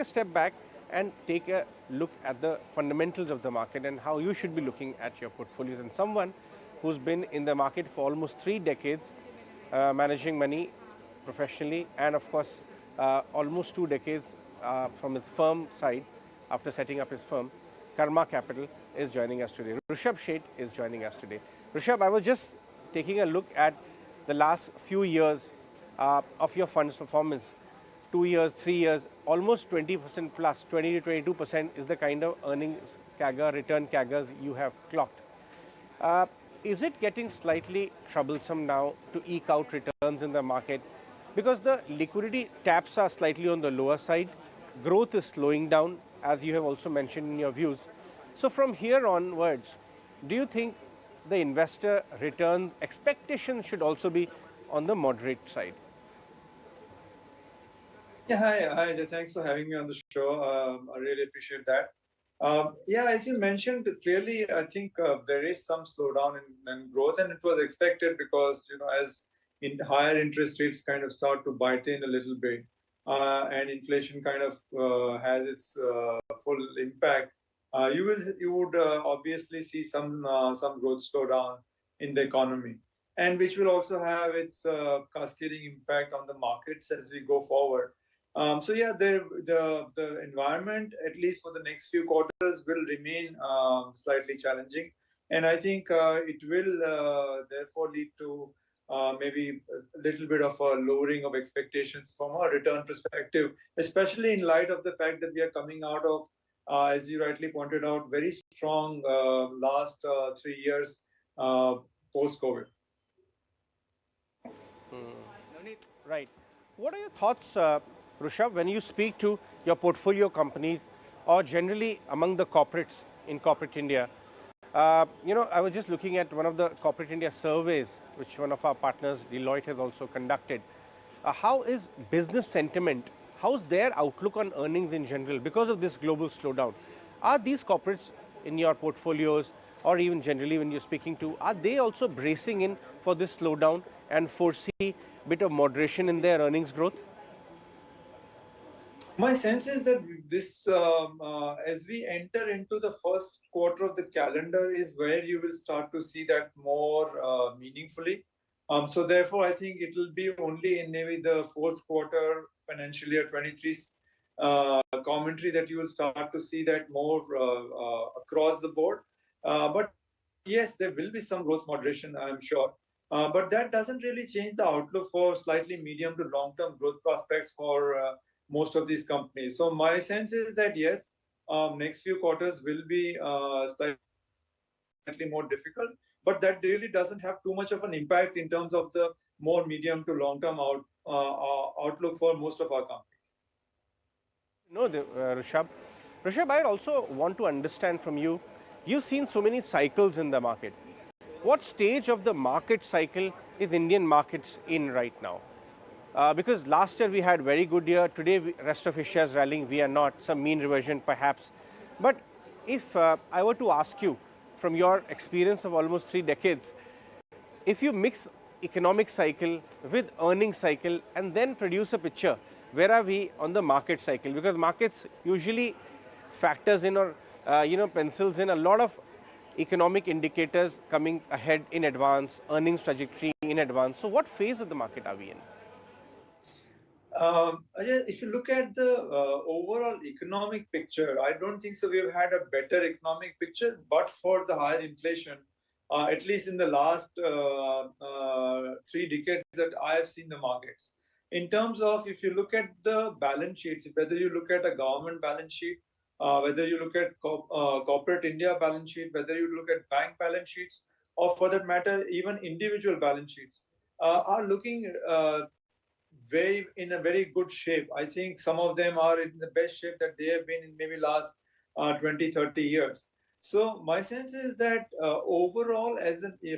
a step back and take a look at the fundamentals of the market and how you should be looking at your portfolios. And someone who's been in the market for almost 3 decades, managing money professionally, and of course, almost 2 decades from his firm side after setting up his firm, Karma Capital is joining us today. Rushabh Sheth is joining us today. Rushabh, I was just taking a look at the last few years of your fund's performance. 2 years, 3 years, almost 20% plus, 20 to 22% is the kind of earnings CAGR, return CAGRs you have clocked. Uh, is it getting slightly troublesome now to eke out returns in the market? Because the liquidity taps are slightly on the lower side, growth is slowing down, as you have also mentioned in your views. So from here onwards, do you think the investor return expectations should also be on the moderate side? Yeah, hi, Ajay. Thanks for having me on the show. I really appreciate that. Yeah, as you mentioned, clearly, I think there is some slowdown in growth, and it was expected because as higher interest rates kind of start to bite in a little bit, and inflation kind of has its full impact, you would obviously see some growth slowdown in the economy, and which will also have its cascading impact on the markets as we go forward. So yeah, the environment, at least for the next few quarters, will remain slightly challenging, and I think it will therefore lead to maybe a little bit of a lowering of expectations from a return perspective, especially in light of the fact that we are coming out of, as you rightly pointed out, very strong last 3 years post-COVID. Right. What are your thoughts, Rushabh, when you speak to your portfolio companies or generally among the corporates in corporate India? I was just looking at one of the corporate India surveys, which one of our partners, Deloitte, has also conducted. How is business sentiment? How's their outlook on earnings in general because of this global slowdown? Are these corporates in your portfolios or even generally when you're speaking to, are they also bracing in for this slowdown and foresee a bit of moderation in their earnings growth? My sense is that this, as we enter into the first quarter of the calendar, is where you will start to see that more meaningfully. So therefore, I think it will be only in maybe the fourth quarter, financial year 23 commentary, that you will start to see that more across the board. But yes, there will be some growth moderation, I'm sure. But that doesn't really change the outlook for slightly medium to long-term growth prospects for most of these companies. So my sense is that yes, next few quarters will be slightly more difficult, but that really doesn't have too much of an impact in terms of the more medium to long-term outlook for most of our companies. No, Rishabh. Rishabh, I also want to understand from you, you've seen so many cycles in the market. What stage of the market cycle is Indian markets in right now? Because last year we had very good year. Today, rest of Asia is rallying. We are not. Some mean reversion, perhaps. But if I were to ask you, from your experience of almost 3 decades, if you mix economic cycle with earning cycle and then produce a picture, where are we on the market cycle? Because markets usually factors in or pencils in a lot of economic indicators coming ahead in advance, earnings trajectory in advance. So what phase of the market are we in? If you look at the overall economic picture, I don't think so. We've had a better economic picture, but for the higher inflation, at least in the last 3 decades that I have seen the markets. In terms of, if you look at the balance sheets, whether you look at a government balance sheet, whether you look at corporate India balance sheet, whether you look at bank balance sheets, or for that matter, even individual balance sheets, are looking in a very good shape. I think some of them are in the best shape that they have been in maybe last 20, 30 years. So my sense is that overall,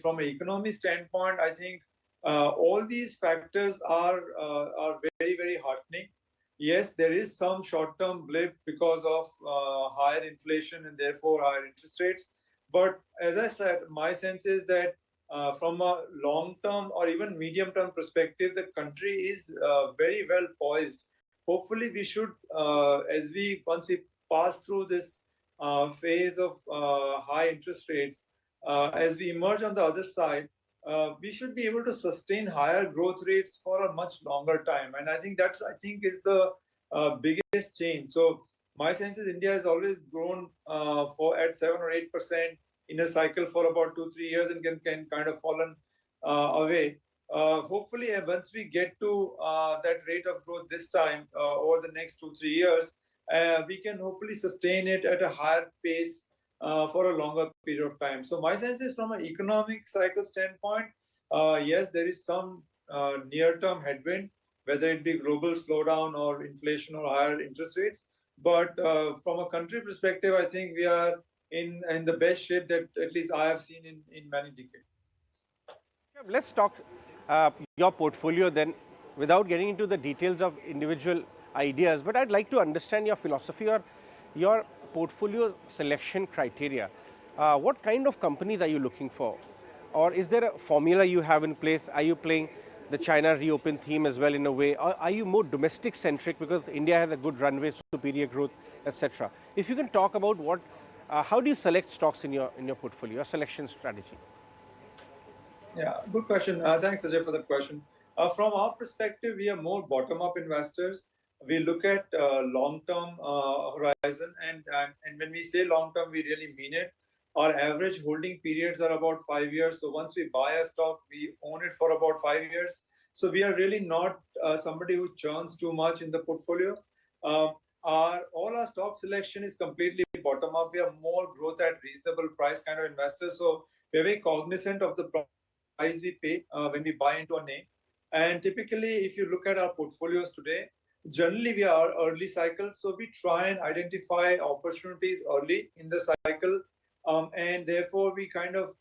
from an economy standpoint, I think all these factors are very, very heartening. Yes, there is some short-term blip because of higher inflation and therefore higher interest rates. But as I said, my sense is that from a long-term or even medium-term perspective, the country is very well poised hopefully we should, once we pass through this phase of high interest rates, as we emerge on the other side, we should be able to sustain higher growth rates for a much longer time. And I think is the biggest change. So my sense is India has always grown for at 7 or 8% in a cycle for about 2 3 years and can kind of fallen away. Hopefully, once we get to that rate of growth this time over the next 2 3 years, we can hopefully sustain it at a higher pace for a longer period of time. So my sense is, from an economic cycle standpoint, yes, there is some near-term headwind, whether it be global slowdown or inflation or higher interest rates. But from a country perspective, I think we are in the best shape that at least I have seen in many decades. Let's talk your portfolio then, without getting into the details of individual ideas, but I'd like to understand your philosophy or your portfolio selection criteria. What kind of companies are you looking for? Or is there a formula you have in place? Are you playing the China reopen theme as well in a way? Or are you more domestic centric because India has a good runway, superior growth, etc.? If you can talk about how do you select stocks in your portfolio, your selection strategy? Yeah, good question. Thanks, Ajay, for that question. From our perspective, we are more bottom-up investors. We look at long-term horizon, and when we say long-term, we really mean it. Our average holding periods are about 5 years. So once we buy a stock, we own it for about 5 years. So we are really not somebody who churns too much in the portfolio. All our stock selection is completely bottom-up. We are more growth at reasonable price kind of investors. So we're very cognizant of the price we pay when we buy into a name. And typically, if you look at our portfolios today, generally we are early cycle. So we try and identify opportunities early in the cycle. And therefore, we kind of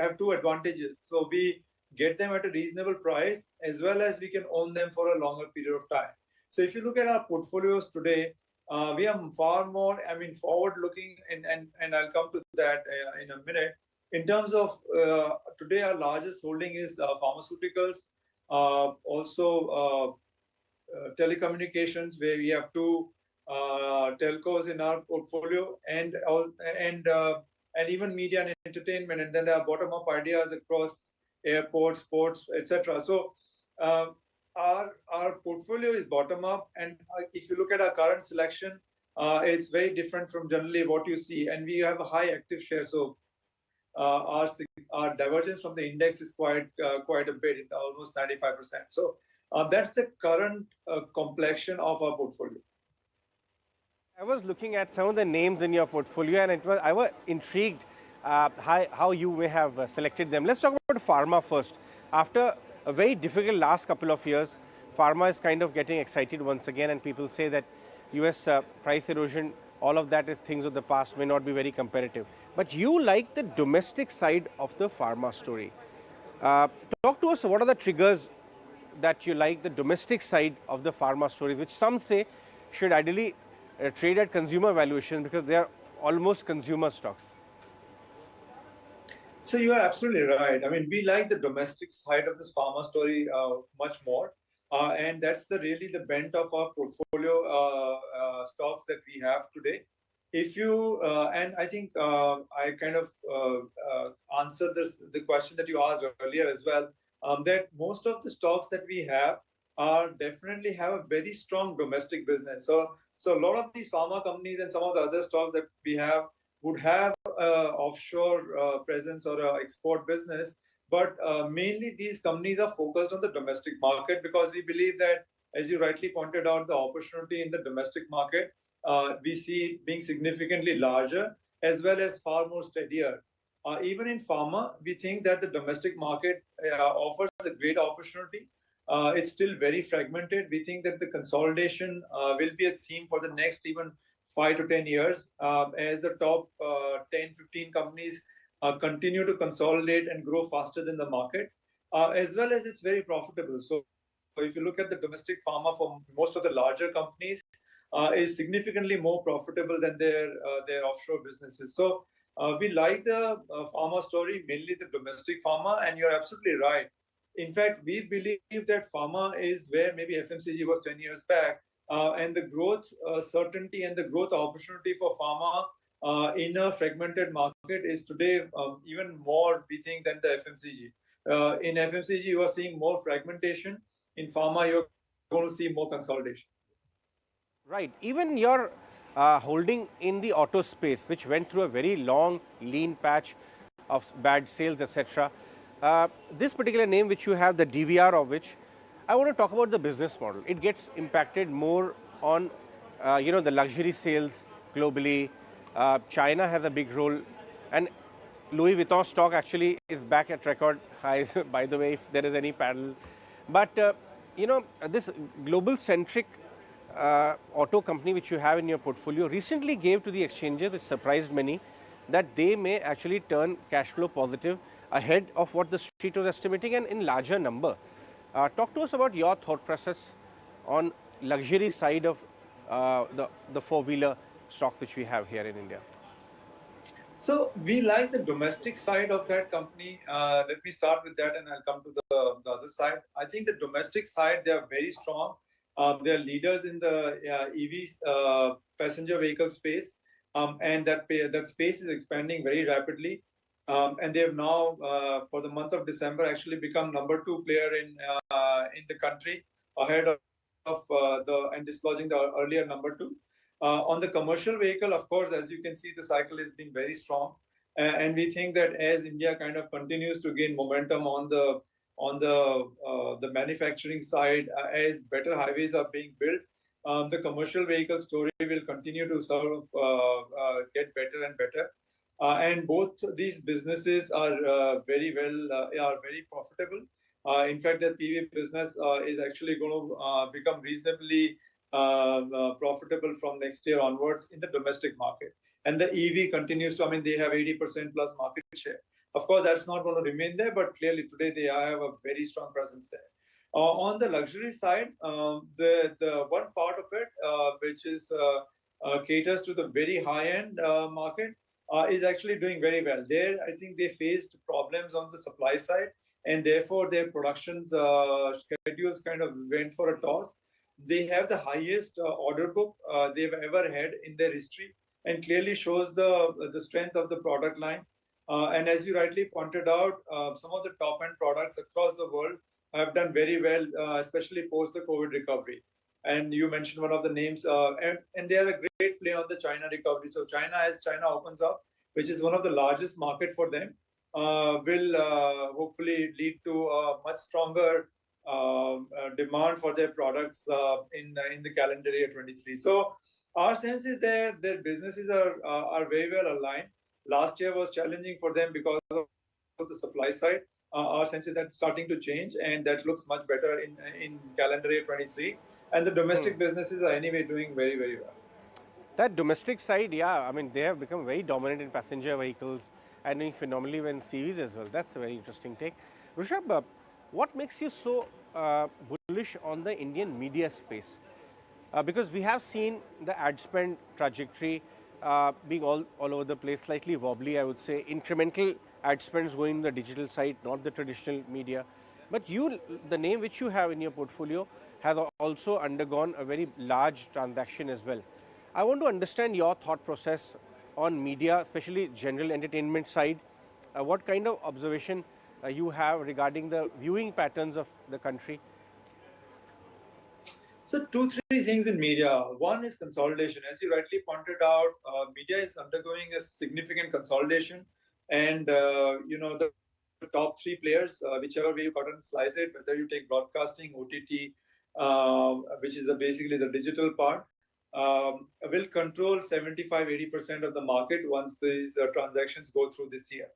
have two advantages. So we get them at a reasonable price, as well as we can own them for a longer period of time. So if you look at our portfolios today, we are far more, forward looking, and I'll come to that in a minute. In terms of today, our largest holding is pharmaceuticals, also telecommunications, where we have two telcos in our portfolio, and even media and entertainment, and then there are bottom-up ideas across airports, sports, etc. So our portfolio is bottom-up, and if you look at our current selection, it's very different from generally what you see, and we have a high active share. So our divergence from the index is quite a bit, almost 95%. So that's the current complexion of our portfolio. I was looking at some of the names in your portfolio, and I was intrigued how you may have selected them. Let's talk about pharma first. After a very difficult last couple of years, pharma is kind of getting excited once again, and people say that US price erosion, all of that is things of the past, may not be very competitive. But you like the domestic side of the pharma story. Talk to us, what are the triggers that you like the domestic side of the pharma story, which some say should ideally trade at consumer valuation because they are almost consumer stocks? So you are absolutely right. We like the domestic side of this pharma story much more. And that's really the bent of our portfolio stocks that we have today. If you, and I think I kind of answered the question that you asked earlier as well, that most of the stocks that we have definitely have a very strong domestic business. So a lot of these pharma companies and some of the other stocks that we have would have offshore presence or export business. But mainly these companies are focused on the domestic market because we believe that, as you rightly pointed out, the opportunity in the domestic market we see being significantly larger as well as far more steadier. Even in pharma, we think that the domestic market offers a great opportunity. It's still very fragmented. We think that the consolidation will be a theme for the next even 5 to 10 years as the top 10, 15 companies continue to consolidate and grow faster than the market, as well as it's very profitable. So if you look at the domestic pharma for most of the larger companies, is significantly more profitable than their offshore businesses. So we like the pharma story, mainly the domestic pharma, and you're absolutely right. In fact, we believe that pharma is where maybe FMCG was 10 years back, and the growth certainty and the growth opportunity for pharma in a fragmented market is today even more, we think, than the FMCG. In FMCG, you are seeing more fragmentation. In pharma, you're going to see more consolidation. Right. Even your holding in the auto space, which went through a very long, lean patch of bad sales, etc. This particular name, which you have, the DVR of which, I want to talk about the business model. It gets impacted more on, the luxury sales globally. China has a big role, and Louis Vuitton stock actually is back at record highs. By the way, if there is any parallel, but this global centric auto company which you have in your portfolio recently gave to the exchanges, which surprised many, that they may actually turn cash flow positive ahead of what the street was estimating and in larger number. Talk to us about your thought process on luxury side of the four-wheeler stocks which we have here in India. So we like the domestic side of that company. Let me start with that, and I'll come to the other side. I think the domestic side, they are very strong. They are leaders in the EV passenger vehicle space, and that space is expanding very rapidly. And they have now, for the month of December, actually become number 2 player in the country, ahead of and dislodging the earlier number 2. On the commercial vehicle, of course, as you can see, the cycle has been very strong, and we think that as India kind of continues to gain momentum on the manufacturing side, as better highways are being built, the commercial vehicle story will continue to sort of get better and better. And both these businesses are are very profitable. In fact, the PV business is actually going to become reasonably profitable from next year onwards in the domestic market. And the EV continues to, I mean, they have 80% plus market share. Of course, that's not going to remain there, but clearly today they have a very strong presence there. On the luxury side, the one part of it, which is caters to the very high-end market, is actually doing very well. There, I think they faced problems on the supply side, and therefore their production's schedules kind of went for a toss. They have the highest order book they've ever had in their history, and clearly shows the strength of the product line. And as you rightly pointed out, some of the top-end products across the world have done very well, especially post the COVID recovery. And you mentioned one of the names, and they are a great play on the China recovery. So China, as China opens up, which is one of the largest market for them, will hopefully lead to a much stronger demand for their products in the calendar year 23. So our sense is that their businesses are very well aligned. Last year was challenging for them because of the supply side. Our sense is that's starting to change, and that looks much better in calendar year 23. And the domestic businesses are anyway doing very, very well. That domestic side, yeah, I mean, they have become very dominant in passenger vehicles and doing phenomenally well in CVs as well. That's a very interesting take. Rushabh, what makes you so bullish on the Indian media space? Because we have seen the ad spend trajectory being all over the place, slightly wobbly, I would say. Incremental ad spends going the digital side, not the traditional media. But you, the name which you have in your portfolio, has also undergone a very large transaction as well. I want to understand your thought process on media, especially general entertainment side. What kind of observation you have regarding the viewing patterns of the country? So 2-3 things in media. One is consolidation. As you rightly pointed out, media is undergoing a significant consolidation, and the top 3 players, whichever way you cut and slice it, whether you take broadcasting, OTT, which is basically the digital part, will control 75-80% of the market once these transactions go through this year.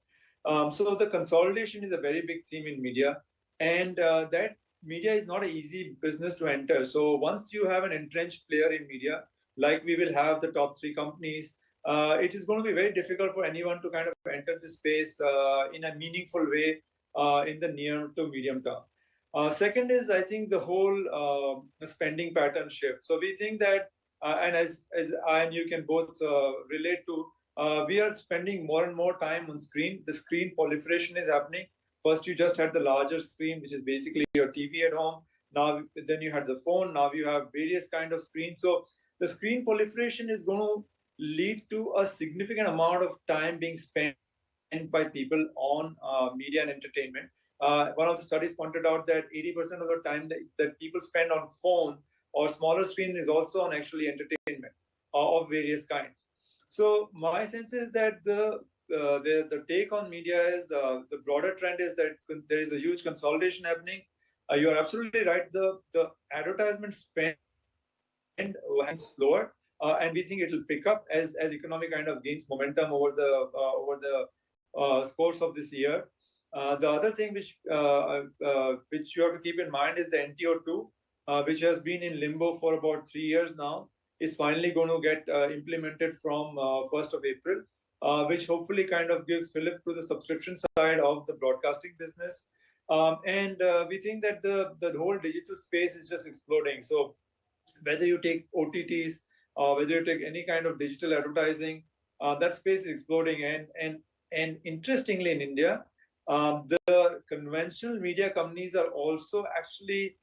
So the consolidation is a very big theme in media, and that media is not an easy business to enter. So once you have an entrenched player in media, like we will have the top 3 companies, it is going to be very difficult for anyone to kind of enter the space in a meaningful way in the near to medium term. Second is, I think, the whole spending pattern shift. So we think that, and as I and you can both relate to, we are spending more and more time on screen. The screen proliferation is happening. First, you just had the larger screen, which is basically your TV at home. Now, then you had the phone. Now you have various kind of screens. So the screen proliferation is going to lead to a significant amount of time being spent by people on media and entertainment. One of the studies pointed out that 80% of the time that people spend on phone or smaller screen is also on actually entertainment of various kinds. So my sense is that the take on media is the broader trend is that there is a huge consolidation happening. You are absolutely right. The advertisement spend slower, and we think it will pick up as economy kind of gains momentum over the course of this year. The other thing which you have to keep in mind is the NTO2, which has been in limbo for about 3 years now, is finally going to get implemented from 1st of April, which hopefully kind of gives fillip to the subscription side of the broadcasting business. And we think that the whole digital space is just exploding. So whether you take OTTs or whether you take any kind of digital advertising, that space is exploding. And interestingly, in India, the conventional media companies are also actually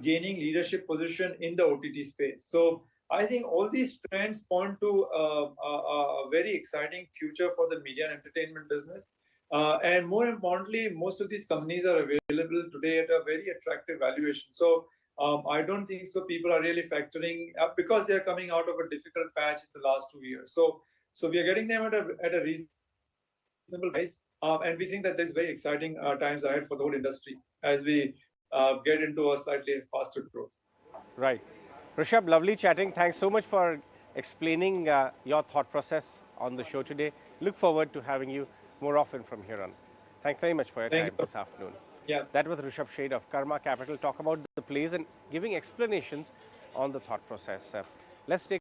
gaining leadership position in the OTT space. So I think all these trends point to a very exciting future for the media and entertainment business. And more importantly, most of these companies are available today at a very attractive valuation. So I don't think so people are really factoring up because they're coming out of a difficult patch in the last 2 years. So we are getting them at a reasonable price. And we think that there's very exciting times ahead for the whole industry as we get into a slightly faster growth. Right. Rushabh, lovely chatting. Thanks so much for explaining your thought process on the show today. Look forward to having you more often from here on. Thanks very much for your time this afternoon. Yeah. That was Rushabh Sheth of Karma Capital, talk about the plays and giving explanations on the thought process. Let's take